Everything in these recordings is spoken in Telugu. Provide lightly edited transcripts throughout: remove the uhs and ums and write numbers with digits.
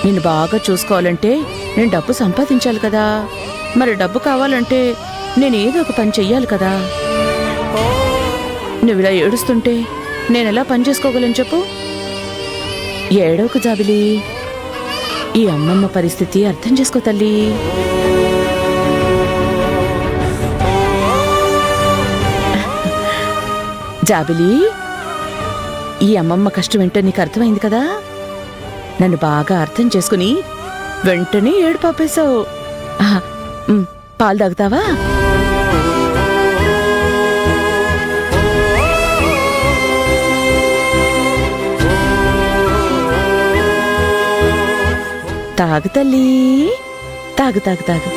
నిన్ను బాగా చూసుకోవాలంటే నేను డబ్బు సంపాదించాలి కదా. మరి డబ్బు కావాలంటే నేనేదో ఒక పని చెయ్యాలి కదా. నువ్విలా ఏడుస్తుంటే నేనెలా పని చేసుకోగలను చెప్పు? ఏడవకు జాబిలి. ఈ అమ్మమ్మ పరిస్థితి అర్థం చేసుకో తల్లి. జాబిలి, ఈ అమ్మమ్మ కష్టం ఏంటో నీకు అర్థమైంది కదా. నన్ను బాగా అర్థం చేసుకుని వెంటనే ఏడు పాపేశావు. పాలు తాగుతావా? తాగు తల్లి, తాగు తాగు తాగు.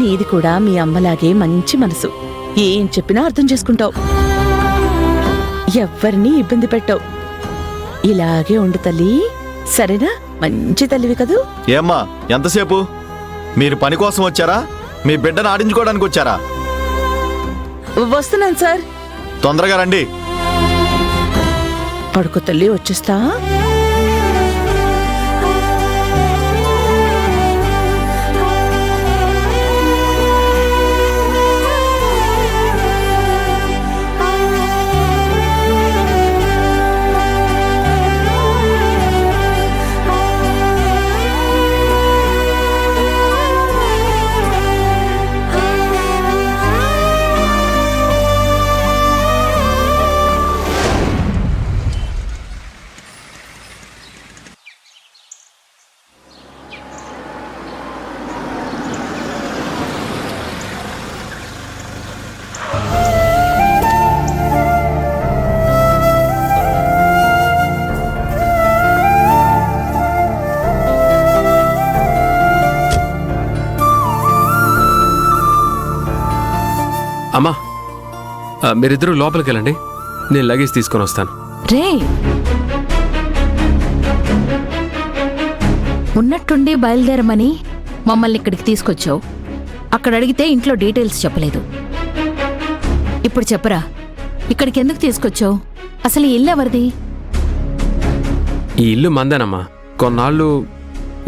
నీది కూడా మీ అమ్మలాగే మంచి మనసు. ఏం చెప్పినా అర్థం చేసుకుంటావు. ఎవ్వరినీ ఇబ్బంది పెట్టావు. ఇలాగే ఉండు తల్లి, సరేనా? మంచి తల్లివి కదూ. ఏమ్మా, ఎంతసేపు? మీరు పని కోసం వచ్చారా, మీ బిడ్డను ఆడించుకోవడానికి వచ్చారా? వస్తున్నాను సార్. తొందరగా రండి. పడుకో తల్లి, వచ్చేస్తా. అమ్మా, మీరిద్దరూ లోపలికి వెళ్ళండి, నేను లగేజ్ తీసుకొని వస్తాను. రే, ఉన్నట్టుండి బయలుదేరమని మమ్మల్ని ఇక్కడికి తీసుకొచ్చావు. అక్కడ అడిగితే ఇంట్లో డీటెయిల్స్ చెప్పలేదు. ఇప్పుడు చెప్పరా, ఇక్కడికి ఎందుకు తీసుకొచ్చావు? అసలు ఈ ఇల్లు ఎవరిది? ఈ ఇల్లు మందేనమ్మా. కొన్నాళ్ళు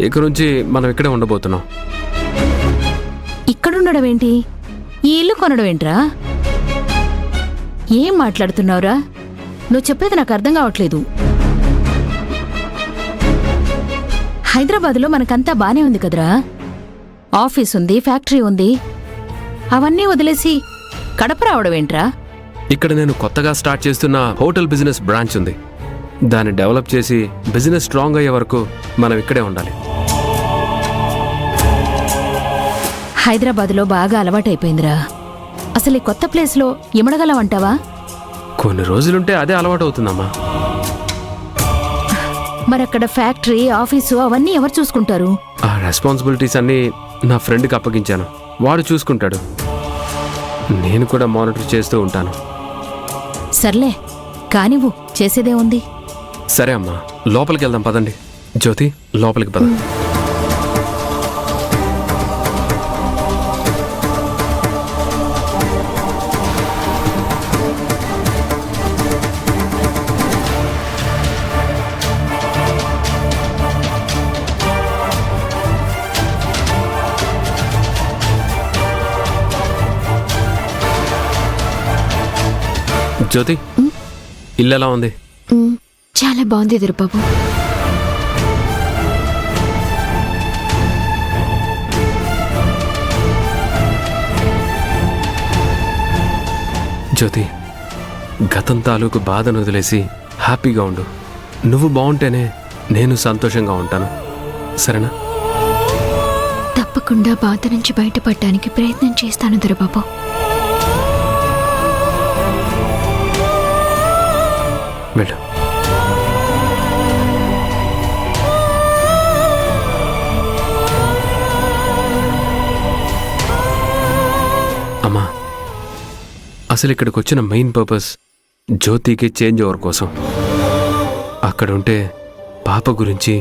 ఇక నుంచి మనం ఇక్కడే ఉండబోతున్నాం. ఇక్కడుండడం ఏంటి? ఈ ఇల్లు కొనడం ఏంట్రా? ఏం మాట్లాడుతున్నావురా? నువ్వు చెప్పేది నాకు అర్థం కావట్లేదు. హైదరాబాద్లో మనకంతా బానే ఉంది కదరా. ఆఫీస్ ఉంది, ఫ్యాక్టరీ ఉంది. అవన్నీ వదిలేసి కడప రావడం ఏంట్రా? ఇక్కడ నేను కొత్తగా స్టార్ట్ చేస్తున్న హోటల్ బిజినెస్ బ్రాంచ్ ఉంది. దాన్ని డెవలప్ చేసి బిజినెస్ స్ట్రాంగ్ అయ్యే వరకు మనం ఇక్కడే ఉండాలి. హైదరాబాద్లో బాగా అలవాటైపోయిందిరా. అసలు ఈ కొత్త ప్లేస్లో ఇమడగలవంటావా? కొన్ని రోజులుంటే అదే అలవాటు అవుతుందమ్మా. మరక్కడ ఫ్యాక్టరీ, ఆఫీసు అవన్నీ ఎవరు చూసుకుంటారు? ఆ రెస్పాన్సిబిలిటీస్ అన్నీ నా ఫ్రెండ్కి అప్పగించాను. వాడు చూసుకుంటాడు. నేను కూడా మానిటర్ చేస్తూ ఉంటాను. సర్లే కానివ్వు, చేసేదే ఉంది. సరే అమ్మా, లోపలికి వెళ్దాం పదండి. జ్యోతి, లోపలికి పద. జ్యోతి, ఇల్లు ఎలా ఉంది? చాలా బాగుంది ఎదురుబాబు. జ్యోతి, గతం తాలూకు బాధను వదిలేసి హ్యాపీగా ఉండు. నువ్వు బాగుంటేనే నేను సంతోషంగా ఉంటాను, సరేనా? తప్పకుండా బాధ నుంచి బయటపడడానికి ప్రయత్నం చేస్తాను దొరబాబు. వెళ్ళు. అమ్మా, అసలు ఇక్కడికి వచ్చిన మెయిన్ పర్పస్ జ్యోతికి చేంజ్ ఓవర్ కోసం. అక్కడుంటే పాప గురించి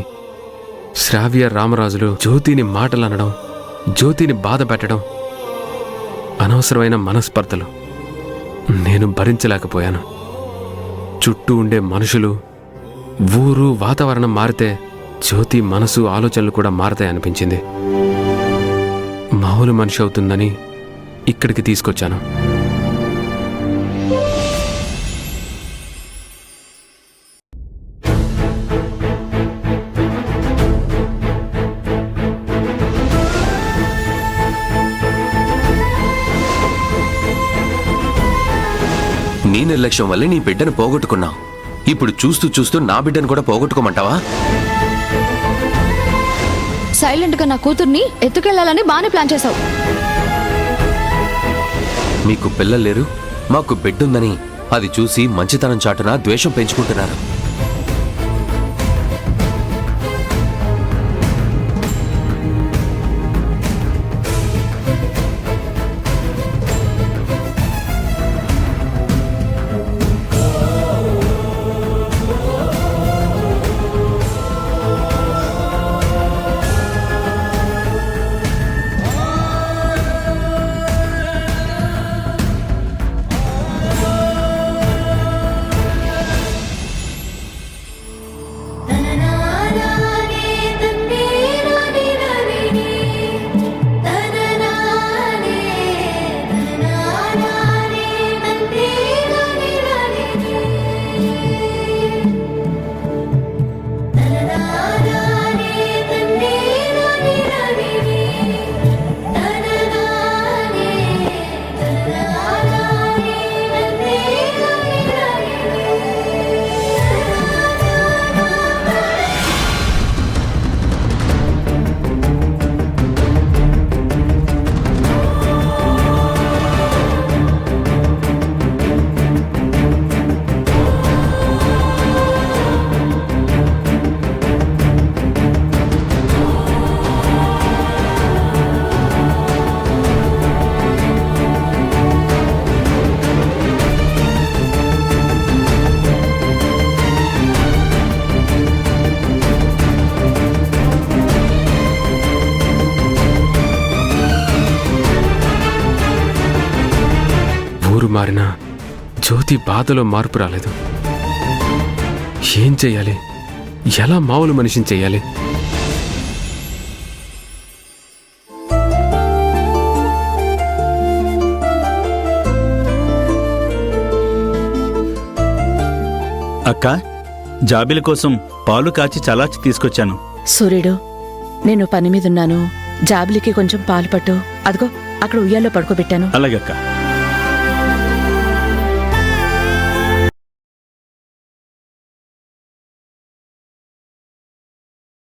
శ్రావ్య, రామరాజులు జ్యోతిని మాటలు అనడం, జ్యోతిని బాధ పెట్టడం అనవసరమైన మనస్పర్ధలు నేను భరించలేకపోయాను. చుట్టూ ఉండే మనుషులు, ఊరు, వాతావరణం మారితే జ్యోతి మనసు, ఆలోచనలు కూడా మారతాయనిపించింది. మామూలు మనిషి అవుతుందని ఇక్కడికి తీసుకొచ్చాను. నీ నిర్లక్ష్యం వల్లే నీ బిడ్డను పోగొట్టుకున్నావు. ఇప్పుడు చూస్తూ చూస్తూ నా బిడ్డను కూడా పోగొట్టుకోమంటావా? సైలెంట్ గా నా కూతుర్ని ఎత్తుకెళ్లాలని బాగానే ప్లాన్ చేశావు. మీకు పిల్లలు లేరు, మాకు బిడ్డుందని అది చూసి మంచితనం చాటున ద్వేషం పెంచుకుంటున్నారు. ఊరు మారినా జ్యోతి బాధలో మార్పు రాలేదు. ఏం చెయ్యాలి? ఎలా మామూలు మనిషిని చెయ్యాలి? అక్క, జాబిల కోసం పాలు కాచి చలాచి తీసుకొచ్చాను. సూర్యుడు, నేను పని మీదున్నాను. జాబిలికి కొంచెం పాలు పట్టు. అదిగో అక్కడ ఉయ్యాల్లో పడుకోబెట్టాను. అలాగక్క.